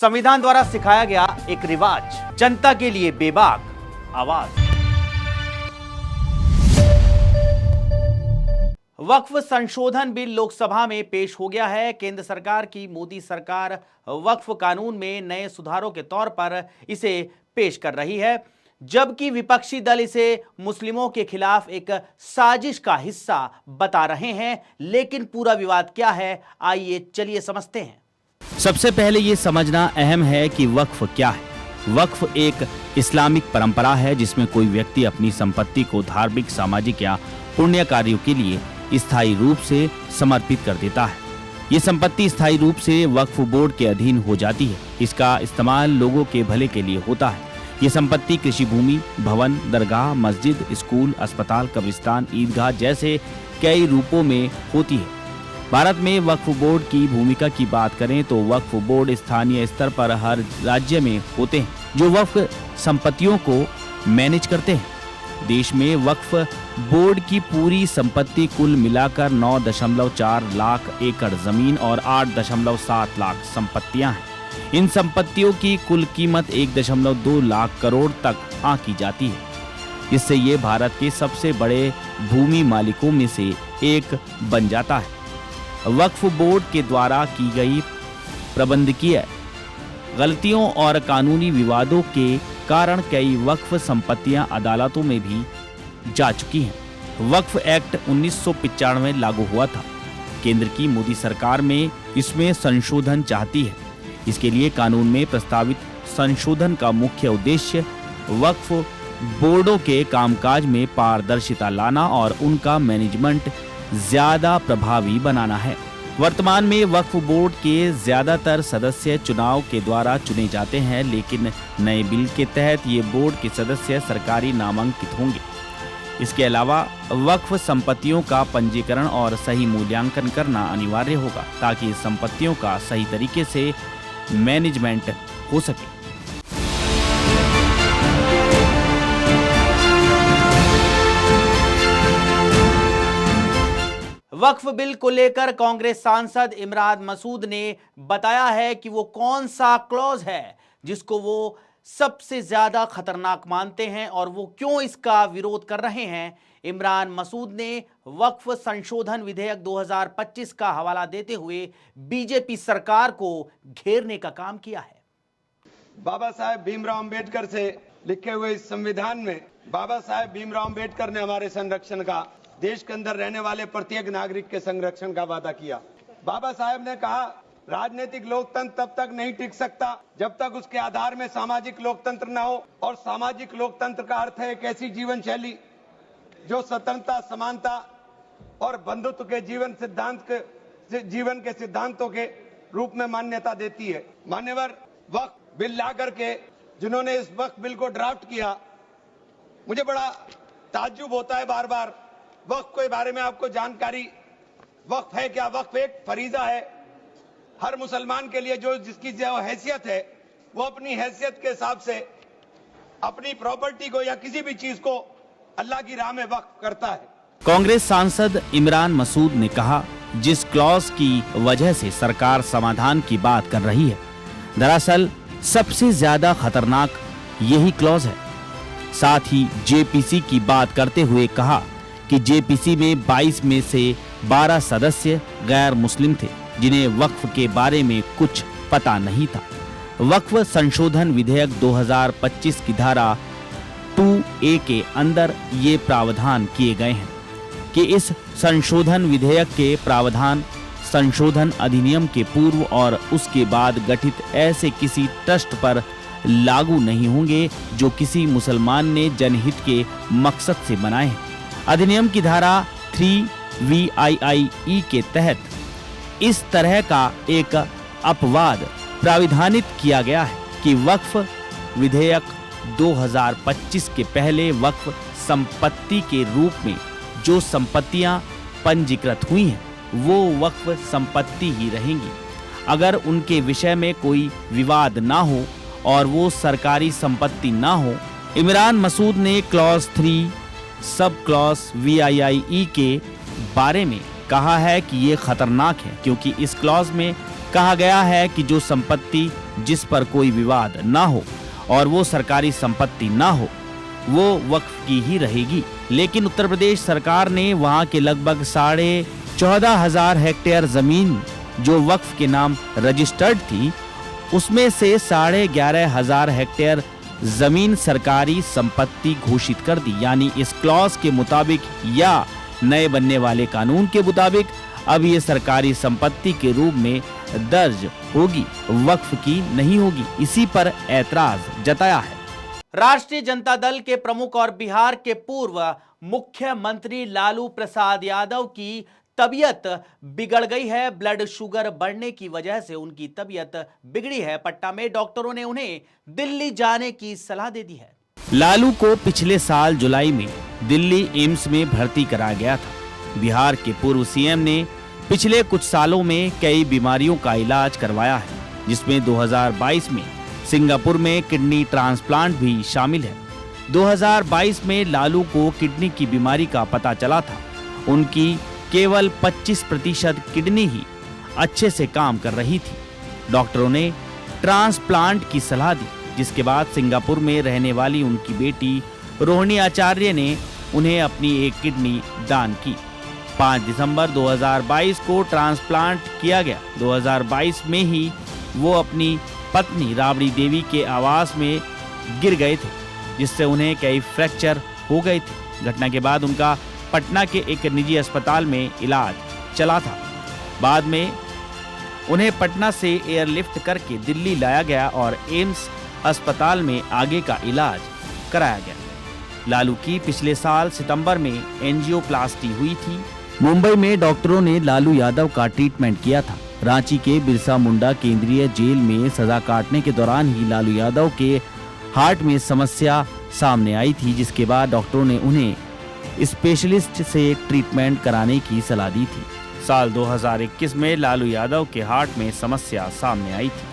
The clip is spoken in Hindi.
संविधान द्वारा सिखाया गया एक रिवाज, जनता के लिए बेबाक आवाज। वक्फ संशोधन बिल लोकसभा में पेश हो गया है। केंद्र सरकार की मोदी सरकार वक्फ कानून में नए सुधारों के तौर पर इसे पेश कर रही है, जबकि विपक्षी दल इसे मुस्लिमों के खिलाफ एक साजिश का हिस्सा बता रहे हैं। लेकिन पूरा विवाद क्या है, आइए चलिए समझते हैं। सबसे पहले ये समझना अहम है कि वक्फ क्या है। वक्फ एक इस्लामिक परंपरा है जिसमें कोई व्यक्ति अपनी संपत्ति को धार्मिक, सामाजिक या पुण्य कार्यों के लिए स्थायी रूप से समर्पित कर देता है। ये संपत्ति स्थायी रूप से वक्फ बोर्ड के अधीन हो जाती है। इसका इस्तेमाल लोगों के भले के लिए होता है। ये संपत्ति कृषि भूमि, भवन, दरगाह, मस्जिद, स्कूल, अस्पताल, कब्रिस्तान, ईदगाह जैसे कई रूपों में होती है। भारत में वक्फ बोर्ड की भूमिका की बात करें तो वक्फ बोर्ड स्थानीय स्तर पर हर राज्य में होते हैं, जो वक्फ संपत्तियों को मैनेज करते हैं। देश में वक्फ बोर्ड की पूरी संपत्ति कुल मिलाकर 9.4 लाख एकड़ जमीन और 8.7 लाख संपत्तियां हैं। इन संपत्तियों की कुल कीमत 1.2 लाख करोड़ तक आंकी जाती है। इससे ये भारत के सबसे बड़े भूमि मालिकों में से एक बन जाता है। वक्फ बोर्ड के द्वारा की गई प्रबंधकीय गलतियों और कानूनी विवादों के कारण कई वक्फ संपत्तियां अदालतों में भी जा चुकी हैं। वक्फ एक्ट 1995 लागू हुआ था। केंद्र की मोदी सरकार में इसमें संशोधन चाहती है। इसके लिए कानून में प्रस्तावित संशोधन का मुख्य उद्देश्य वक्फ बोर्डों के कामकाज में पारदर्शिता लाना और उनका मैनेजमेंट ज्यादा प्रभावी बनाना है। वर्तमान में वक्फ बोर्ड के ज्यादातर सदस्य चुनाव के द्वारा चुने जाते हैं, लेकिन नए बिल के तहत ये बोर्ड के सदस्य सरकारी नामांकित होंगे। इसके अलावा वक्फ संपत्तियों का पंजीकरण और सही मूल्यांकन करना अनिवार्य होगा ताकि इस संपत्तियों का सही तरीके से मैनेजमेंट हो सके। वक्फ बिल को लेकर कांग्रेस सांसद इमरान मसूद ने बताया है कि वो कौन सा क्लॉज है जिसको वो सबसे ज्यादा खतरनाक मानते हैं और वो क्यों इसका विरोध कर रहे हैं। इमरान मसूद ने वक्फ संशोधन विधेयक 2025 का हवाला देते हुए बीजेपी सरकार को घेरने का काम किया है। बाबा साहेब भीमराव अंबेडकर से लिखे हुए इस संविधान में बाबा साहेब भीमराव अंबेडकर ने हमारे संरक्षण का, देश के अंदर रहने वाले प्रत्येक नागरिक के संरक्षण का वादा किया। बाबा साहेब ने कहा, राजनीतिक लोकतंत्र तब तक नहीं टिक सकता जब तक उसके आधार में सामाजिक लोकतंत्र न हो। और सामाजिक लोकतंत्र का अर्थ है एक ऐसी जीवन शैली जो स्वतंत्रता, समानता और बंधुत्व के जीवन के सिद्धांतों के रूप में मान्यता देती है। मान्यवर वक्फ बिल ला करके जिन्होंने इस वक्फ बिल को ड्राफ्ट किया, मुझे बड़ा ताज्जुब होता है बार बार। वक्फ के बारे में आपको जानकारी, वक्फ है क्या? वक्फ एक फरीजा है। हर मुसलमान के लिए जिसकी जो हैसियत है वो अपनी हैसियत के हिसाब से अपनी प्रॉपर्टी को या किसी भी चीज को अल्लाह की राह में वक्फ करता है। कांग्रेस सांसद इमरान मसूद ने कहा, जिस क्लॉज की वजह से सरकार समाधान की बात कर रही है, दरअसल सबसे ज्यादा खतरनाक यही क्लॉज है। साथ ही जेपीसी की बात करते हुए कहा कि जेपीसी में 22 में से 12 सदस्य गैर मुस्लिम थे जिन्हें वक्फ के बारे में कुछ पता नहीं था। वक्फ संशोधन विधेयक 2025 की धारा 2A के अंदर ये प्रावधान किए गए हैं कि इस संशोधन विधेयक के प्रावधान संशोधन अधिनियम के पूर्व और उसके बाद गठित ऐसे किसी ट्रस्ट पर लागू नहीं होंगे जो किसी मुसलमान ने जनहित के मकसद से बनाए हैं। अधिनियम की धारा 3VIIE के तहत इस तरह का एक अपवाद प्राविधानित किया गया है कि वक्फ विधेयक 2025 के पहले वक्फ संपत्ति के रूप में जो संपत्तियां पंजीकृत हुई हैं वो वक्फ संपत्ति ही रहेंगी अगर उनके विषय में कोई विवाद ना हो और वो सरकारी संपत्ति ना हो। इमरान मसूद ने क्लॉज 3 सब क्लॉज VIIE के बारे में कहा है कि ये खतरनाक है क्योंकि इस क्लॉज में कहा गया है कि जो संपत्ति जिस पर कोई विवाद ना हो और वो सरकारी संपत्ति ना हो वो वक्फ की ही रहेगी। लेकिन उत्तर प्रदेश सरकार ने वहां के लगभग 14,500 हेक्टेयर जमीन जो वक्फ के नाम रजिस्टर्ड थी उसमें से 11,500 हेक्टेयर जमीन सरकारी संपत्ति घोषित कर दी। यानी इस क्लॉज के मुताबिक या नए बनने वाले कानून के मुताबिक अब ये सरकारी संपत्ति के रूप में दर्ज होगी, वक्फ की नहीं होगी। इसी पर ऐतराज जताया है। राष्ट्रीय जनता दल के प्रमुख और बिहार के पूर्व मुख्यमंत्री लालू प्रसाद यादव की तबीयत बिगड़ गई है। ब्लड शुगर बढ़ने की वजह से उनकी तबीयत बिगड़ी है। पटना में डॉक्टरों ने उन्हें दिल्ली जाने की सलाह दे दी है। लालू को पिछले साल जुलाई में दिल्ली एम्स में भर्ती कराया गया था। बिहार के पूर्व सीएम ने पिछले कुछ सालों में कई बीमारियों का इलाज करवाया है, जिसमें 2022 में सिंगापुर में किडनी ट्रांसप्लांट भी शामिल है। 2022 में लालू को किडनी की बीमारी का पता चला था। उनकी केवल 25% किडनी ही अच्छे से काम कर रही थी। डॉक्टरों ने ट्रांसप्लांट की सलाह दी, जिसके बाद सिंगापुर में रहने वाली उनकी बेटी रोहिणी आचार्य ने उन्हें अपनी एक किडनी दान की। 5 दिसंबर 2022 को ट्रांसप्लांट किया गया। 2022 में ही वो अपनी पत्नी राबड़ी देवी के आवास में गिर गए थे, जिससे उन्हें कई फ्रैक्चर हो गए थे। घटना के बाद उनका पटना के एक निजी अस्पताल में इलाज चला था। बाद में उन्हें पटना से एयरलिफ्ट करके दिल्ली लाया गया और एम्स अस्पताल में आगे का इलाज कराया गया। लालू की पिछले साल सितंबर में एंजियोप्लास्टी हुई थी। मुंबई में डॉक्टरों ने लालू यादव का ट्रीटमेंट किया था। रांची के बिरसा मुंडा केंद्रीय जेल में सजा काटने के दौरान ही लालू यादव के हार्ट में समस्या सामने आई थी, जिसके बाद डॉक्टरों ने उन्हें स्पेशलिस्ट से ट्रीटमेंट कराने की सलाह दी थी। साल 2021 में लालू यादव के हार्ट में समस्या सामने आई थी।